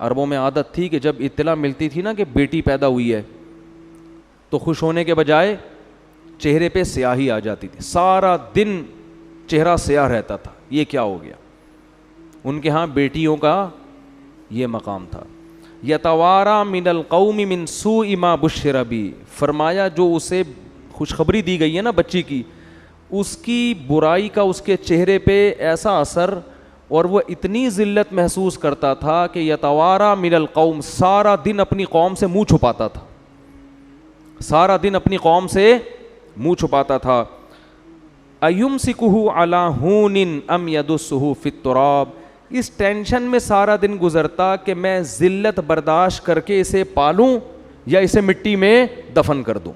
عربوں میں عادت تھی کہ جب اطلاع ملتی تھی نا کہ بیٹی پیدا ہوئی ہے تو خوش ہونے کے بجائے چہرے پہ سیاہی آ جاتی تھی, سارا دن چہرہ سیاہ رہتا تھا. یہ کیا ہو گیا؟ ان کے ہاں بیٹیوں کا یہ مقام تھا. یتوارا من القوم من سوء ما بشر بی, فرمایا جو اسے خوشخبری دی گئی ہے نا بچی کی, اس کی برائی کا اس کے چہرے پہ ایسا اثر, اور وہ اتنی ذلت محسوس کرتا تھا کہ یتوارا من القوم, سارا دن اپنی قوم سے منہ چھپاتا تھا, سارا دن اپنی قوم سے منہ چھپاتا تھا. ایمسکہ علی ہون ام یدسہ فی التراب, اس ٹینشن میں سارا دن گزرتا کہ میں ذلت برداشت کر کے اسے پالوں یا اسے مٹی میں دفن کر دوں.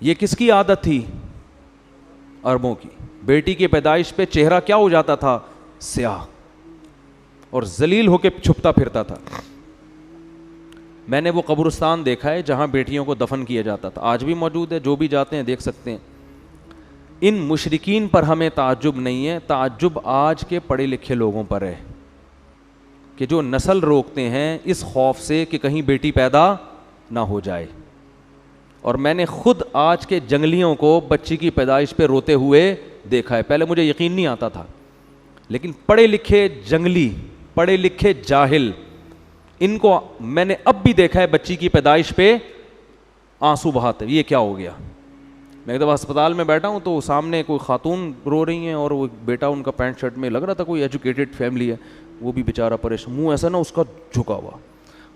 یہ کس کی عادت تھی؟ عربوں کی. بیٹی کی پیدائش پہ چہرہ کیا ہو جاتا تھا؟ سیاہ, اور ذلیل ہو کے چھپتا پھرتا تھا. میں نے وہ قبرستان دیکھا ہے جہاں بیٹیوں کو دفن کیا جاتا تھا, آج بھی موجود ہے, جو بھی جاتے ہیں دیکھ سکتے ہیں. ان مشرکین پر ہمیں تعجب نہیں ہے, تعجب آج کے پڑھے لکھے لوگوں پر ہے کہ جو نسل روکتے ہیں اس خوف سے کہ کہیں بیٹی پیدا نہ ہو جائے. اور میں نے خود آج کے جنگلیوں کو بچی کی پیدائش پہ روتے ہوئے دیکھا ہے. پہلے مجھے یقین نہیں آتا تھا, لیکن پڑھے لکھے جنگلی, پڑھے لکھے جاہل, ان کو میں نے اب بھی دیکھا ہے بچی کی پیدائش پہ آنسو بہاتے. یہ کیا ہو گیا؟ میں ایک دفعہ ہسپتال میں بیٹھا ہوں تو سامنے کوئی خاتون رو رہی ہیں, اور وہ بیٹا ان کا پینٹ شرٹ میں, لگ رہا تھا کوئی ایجوکیٹڈ فیملی ہے, وہ بھی بیچارہ پریشان, منہ ایسا نا اس کا جھکا ہوا,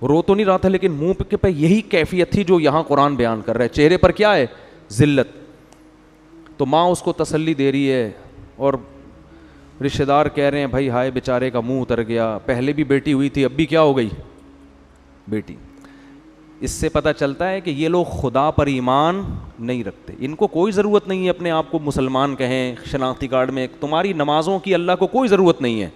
رو تو نہیں رہا تھا لیکن منہ پہ یہی کیفیت تھی جو یہاں قرآن بیان کر رہا ہے. چہرے پر کیا ہے؟ ذلت. تو ماں اس کو تسلی دے رہی ہے, اور رشتہ دار کہہ رہے ہیں بھائی ہائے بیچارے کا منہ اتر گیا, پہلے بھی بیٹی ہوئی تھی اب بھی کیا ہو گئی؟ بیٹی. اس سے پتہ چلتا ہے کہ یہ لوگ خدا پر ایمان نہیں رکھتے. ان کو کوئی ضرورت نہیں ہے اپنے آپ کو مسلمان کہیں, شناختی کارڈ میں تمہاری نمازوں کی اللہ کو کوئی ضرورت نہیں ہے.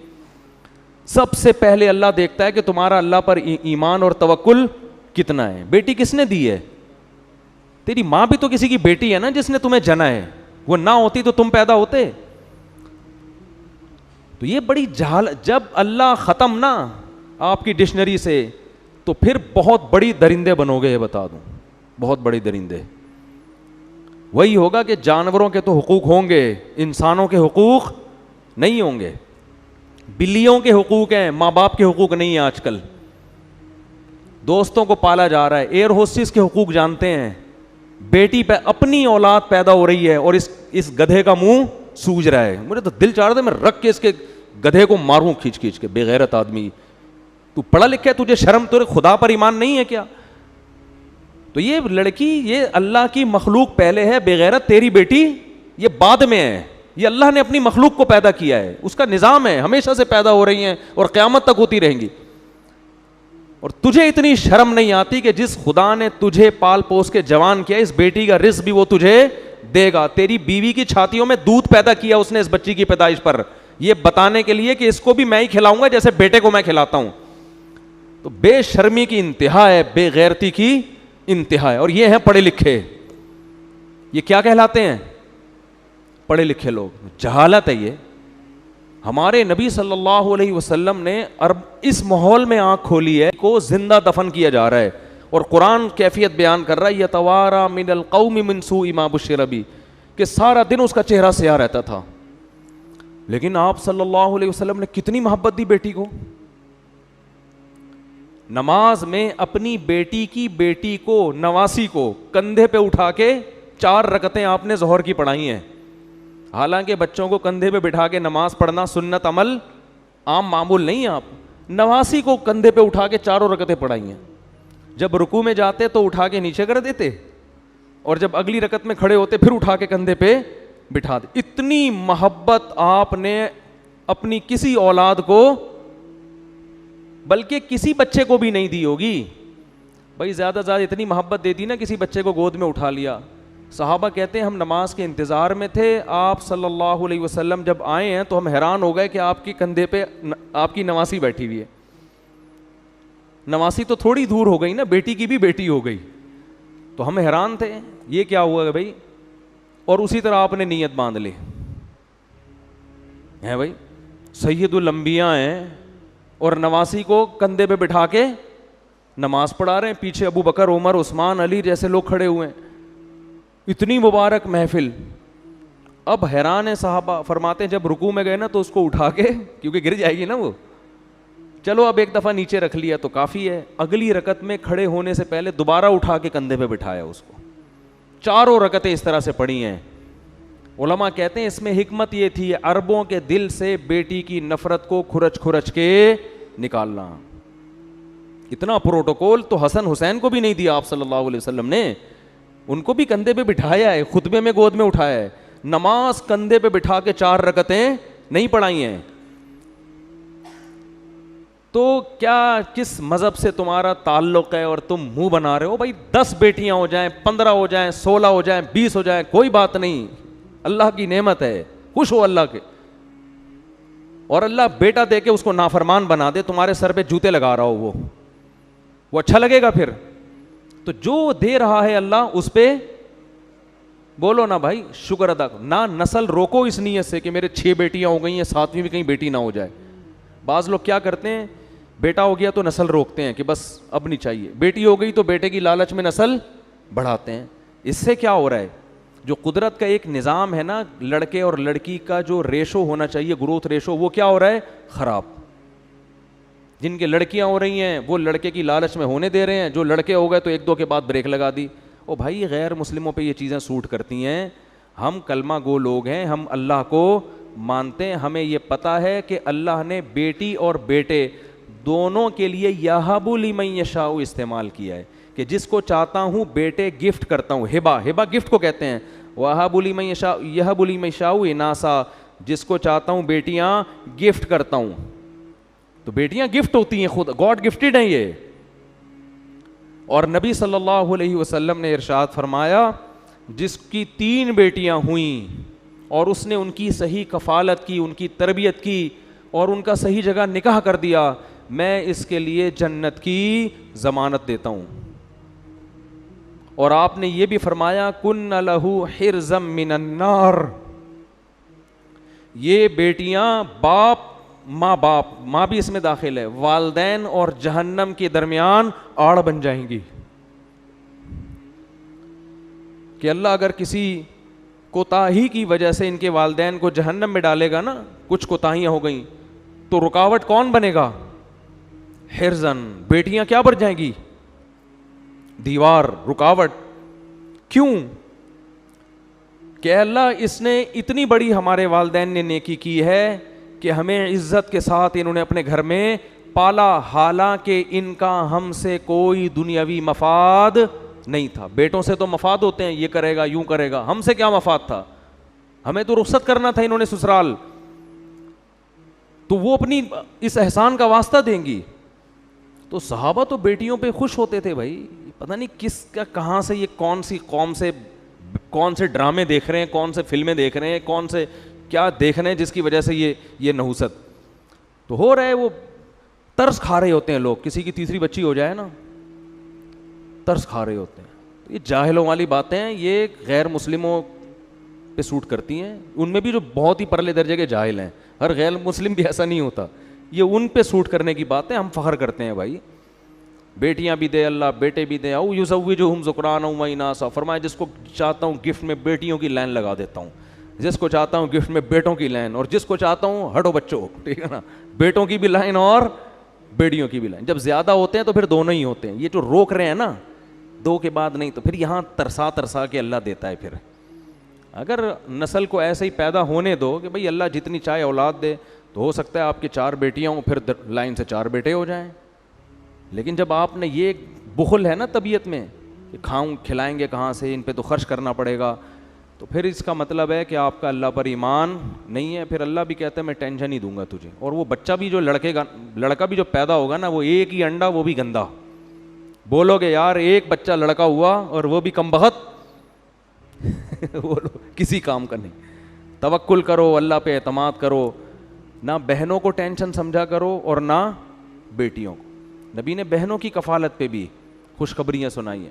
سب سے پہلے اللہ دیکھتا ہے کہ تمہارا اللہ پر ایمان اور توکل کتنا ہے. بیٹی کس نے دی ہے؟ تیری ماں بھی تو کسی کی بیٹی ہے نا جس نے تمہیں جنا ہے, وہ نہ ہوتی تو تم پیدا ہوتے. تو یہ بڑی جب اللہ ختم نہ آپ کی ڈکشنری سے, تو پھر بہت بڑی درندے بنو گے, یہ بتا دوں, بہت بڑی درندے. وہی ہوگا کہ جانوروں کے تو حقوق ہوں گے, انسانوں کے حقوق نہیں ہوں گے. بلیوں کے حقوق ہیں, ماں باپ کے حقوق نہیں ہیں. آج کل دوستوں کو پالا جا رہا ہے. ایئر ہوسٹس کے حقوق جانتے ہیں. بیٹی پہ اپنی اولاد پیدا ہو رہی ہے اور اس گدھے کا منہ سوج رہا ہے. مجھے تو دل چاہ رہا تھا میں رکھ کے اس کے گدھے کو ماروں کھینچ کھینچ کے. بے غیرت آدمی, تو پڑھا لکھا ہے, تجھے شرم, تجھے خدا پر ایمان نہیں ہے کیا؟ تو یہ لڑکی, یہ اللہ کی مخلوق پہلے ہے, بے غیرت تیری بیٹی یہ بعد میں ہے. یہ اللہ نے اپنی مخلوق کو پیدا کیا ہے, اس کا نظام ہے, ہمیشہ سے پیدا ہو رہی ہیں اور قیامت تک ہوتی رہیں گی. اور تجھے اتنی شرم نہیں آتی کہ جس خدا نے تجھے پال پوس کے جوان کیا, اس بیٹی کا رزق بھی وہ تجھے دے گا. تیری بیوی کی چھاتیوں میں دودھ پیدا کیا اس نے اس بچی کی پیدائش پر, یہ بتانے کے لیے کہ اس کو بھی میں ہی کھلاؤں گا جیسے بیٹے کو میں کھلاتا ہوں. تو بے شرمی کی انتہا ہے, بے غیرتی کی انتہا ہے. اور یہ ہیں پڑھے لکھے, یہ کیا کہلاتے ہیں؟ پڑھے لکھے لوگ. جہالت ہے یہ. ہمارے نبی صلی اللہ علیہ وسلم نے اس ماحول میں آنکھ کھولی ہے کو زندہ دفن کیا جا رہا ہے, اور قرآن کیفیت بیان کر رہا ہے یتوارا من القوم من سوء ما بشر بی, کہ سارا دن اس کا چہرہ سیاہ رہتا تھا. لیکن آپ صلی اللہ علیہ وسلم نے کتنی محبت دی بیٹی کو. نماز میں اپنی بیٹی کو نواسی کو کندھے پہ اٹھا کے 4 رکعتیں آپ نے ظہر کی پڑھائی ہیں. حالانکہ بچوں کو کندھے پہ بٹھا کے نماز پڑھنا سنت عمل عام معمول نہیں ہے. آپ نواسی کو کندھے پہ اٹھا کے 4 رکعتیں پڑھائی ہیں. جب رکوع میں جاتے تو اٹھا کے نیچے کر دیتے, اور جب اگلی رکعت میں کھڑے ہوتے پھر اٹھا کے کندھے پہ بٹھا دے. اتنی محبت آپ نے اپنی کسی اولاد کو, بلکہ کسی بچے کو بھی نہیں دی ہوگی. بھائی زیادہ زیادہ اتنی محبت دے دی نا, کسی بچے کو گود میں اٹھا لیا. صحابہ کہتے ہیں ہم نماز کے انتظار میں تھے, آپ صلی اللہ علیہ وسلم جب آئے ہیں تو ہم حیران ہو گئے کہ آپ کے کندھے پہ آپ کی نواسی بیٹھی ہوئی ہے. نواسی تو تھوڑی دور ہو گئی نا, بیٹی کی بھی بیٹی ہو گئی. تو ہم حیران تھے یہ کیا ہوا بھائی. اور اسی طرح آپ نے نیت باندھ لی ہے بھائی, سید الانبیاء ہیں, اور نواسی کو کندھے پہ بٹھا کے نماز پڑھا رہے ہیں, پیچھے ابو بکر, عمر, عثمان, علی جیسے لوگ کھڑے ہوئے ہیں, اتنی مبارک محفل. اب حیران ہے صحابہ, فرماتے ہیں جب رکوع میں گئے نا تو اس کو اٹھا کے, کیونکہ گر جائے گی نا وہ, چلو اب ایک دفعہ نیچے رکھ لیا تو کافی ہے, اگلی رکعت میں کھڑے ہونے سے پہلے دوبارہ اٹھا کے کندھے پہ بٹھایا اس کو. چاروں رکعتیں اس طرح سے پڑھی ہیں. علماء کہتے ہیں اس میں حکمت یہ تھی, عربوں کے دل سے بیٹی کی نفرت کو کھرچ کھرچ کے نکالنا. اتنا پروٹوکول تو حسن حسین کو بھی نہیں دیا آپ صلی اللہ علیہ وسلم نے, ان کو بھی کندھے پہ بٹھایا ہے, خطبے میں گود میں اٹھایا ہے, نماز کندھے پہ بٹھا کے 4 رکعتیں نہیں پڑھائی ہیں. تو کیا کس مذہب سے تمہارا تعلق ہے اور تم منہ بنا رہے ہو؟ بھائی 10 بیٹیاں ہو جائیں, 15 ہو جائیں, 16 ہو جائیں, 20 ہو جائیں, کوئی بات نہیں, اللہ کی نعمت ہے, خوش ہو اللہ کے. اور اللہ بیٹا دے کے اس کو نافرمان بنا دے, تمہارے سر پہ جوتے لگا رہا ہو, وہ اچھا لگے گا پھر؟ تو جو دے رہا ہے اللہ اس پہ بولو نا بھائی شکر ادا کرو. نہ نسل روکو اس نیت سے کہ میرے 6 بیٹیاں ہو گئی ہیں, 7ویں بھی کہیں بیٹی نہ ہو جائے. بعض لوگ کیا کرتے ہیں, بیٹا ہو گیا تو نسل روکتے ہیں کہ بس اب نہیں چاہیے, بیٹی ہو گئی تو بیٹے کی لالچ میں نسل بڑھاتے ہیں. اس سے کیا ہو رہا ہے, جو قدرت کا ایک نظام ہے نا, لڑکے اور لڑکی کا جو ریشو ہونا چاہیے, گروتھ ریشو, وہ کیا ہو رہا ہے, خراب. جن کے لڑکیاں ہو رہی ہیں وہ لڑکے کی لالچ میں ہونے دے رہے ہیں, جو لڑکے ہو گئے تو 1-2 کے بعد بریک لگا دی. او بھائی غیر مسلموں پہ یہ چیزیں سوٹ کرتی ہیں. ہم کلمہ گو لوگ ہیں, ہم اللہ کو مانتے ہیں, ہمیں یہ پتہ ہے کہ اللہ نے بیٹی اور بیٹے دونوں کے لیے یہب لمن یشاء استعمال کیا ہے, کہ جس کو چاہتا ہوں بیٹے گفٹ کرتا ہوں. ہبہ گفٹ کو کہتے ہیں. وہب لمن یشاء یہب لمن یشاء اناسا, جس کو چاہتا ہوں بیٹیاں گفٹ کرتا ہوں. تو بیٹیاں گفٹ ہوتی ہیں, خود گاڈ گفٹڈ ہیں یہ. اور نبی صلی اللہ علیہ وسلم نے ارشاد فرمایا, جس کی 3 بیٹیاں ہوئیں اور اس نے ان کی صحیح کفالت کی, ان کی تربیت کی اور ان کا صحیح جگہ نکاح کر دیا, میں اس کے لیے جنت کی ضمانت دیتا ہوں. اور آپ نے یہ بھی فرمایا, کن لہ حرزا من النار, یہ بیٹیاں ماں بھی اس میں داخل ہے, والدین اور جہنم کے درمیان آڑ بن جائیں گی. کہ اللہ اگر کسی کوتاہی کی وجہ سے ان کے والدین کو جہنم میں ڈالے گا نا, کچھ کوتاہیاں ہو گئیں, تو رکاوٹ کون بنے گا؟ حرزن, بیٹیاں کیا بن جائیں گی؟ دیوار, رکاوٹ. کیوں؟ کہ اللہ اس نے اتنی بڑی ہمارے والدین نے نیکی کی ہے کہ ہمیں عزت کے ساتھ انہوں نے اپنے گھر میں پالا, حالانکہ ان کا ہم سے کوئی دنیاوی مفاد نہیں تھا. بیٹوں سے تو مفاد ہوتے ہیں, یہ کرے گا, یوں کرے گا, ہم سے کیا مفاد تھا؟ ہمیں تو رخصت کرنا تھا انہوں نے سسرال, تو وہ اپنی اس احسان کا واسطہ دیں گی. تو صحابہ تو بیٹیوں پہ خوش ہوتے تھے بھائی, پتہ نہیں کس کا کہاں سے یہ کون سی قوم سے کون سے ڈرامے دیکھ رہے ہیں, کون سے فلمیں دیکھ رہے ہیں, کون سے کیا دیکھ رہے ہیں جس کی وجہ سے یہ نحوست تو ہو رہا ہے. وہ ترس کھا رہے ہوتے ہیں لوگ, کسی کی تیسری بچی ہو جائے نا ترس کھا رہے ہوتے ہیں. یہ جاہلوں والی باتیں ہیں, یہ غیر مسلموں پہ سوٹ کرتی ہیں. ان میں بھی جو بہت ہی پرلے درجے کے جاہل ہیں, ہر غیر مسلم بھی ایسا نہیں ہوتا, یہ ان پہ سوٹ کرنے کی باتیں. ہم فخر کرتے ہیں بھائی, بیٹیاں بھی دے اللہ, بیٹے بھی دے. او یزوجہم ذکرانا و اناثا, فرمایا جس کو چاہتا ہوں گفٹ میں بیٹیوں کی لائن لگا دیتا ہوں, جس کو چاہتا ہوں گفٹ میں بیٹوں کی لائن, اور جس کو چاہتا ہوں ہٹو بچوں, ٹھیک ہے نا, بیٹوں کی بھی لائن اور بیٹیوں کی بھی لائن. جب زیادہ ہوتے ہیں تو پھر دونوں ہی ہوتے ہیں. یہ جو روک رہے ہیں نا 2 کے بعد نہیں, تو پھر یہاں ترسا کے اللہ دیتا ہے. پھر اگر نسل کو ایسے ہی پیدا ہونے دو کہ بھئی اللہ جتنی چاہے اولاد دے, تو ہو سکتا ہے آپ کی 4 بیٹیاں ہوں, پھر لائن سے 4 بیٹے ہو جائیں. لیکن جب آپ نے یہ بخل ہے نا طبیعت میں کہ کھلائیں گے کہاں سے, ان پہ تو خرچ کرنا پڑے گا, تو پھر اس کا مطلب ہے کہ آپ کا اللہ پر ایمان نہیں ہے. پھر اللہ بھی کہتا ہے میں ٹینشن ہی دوں گا تجھے. اور وہ بچہ بھی جو لڑکا بھی جو پیدا ہوگا نا, وہ ایک ہی انڈا, وہ بھی گندا. بولو گے یار ایک بچہ لڑکا ہوا اور وہ بھی کم بخت, بولو کسی کام کا نہیں. توکل کرو, اللہ پہ اعتماد کرو, نہ بہنوں کو ٹینشن سمجھا کرو اور نہ بیٹیوں کو. نبی نے بہنوں کی کفالت پہ بھی خوشخبریاں سنائی ہیں.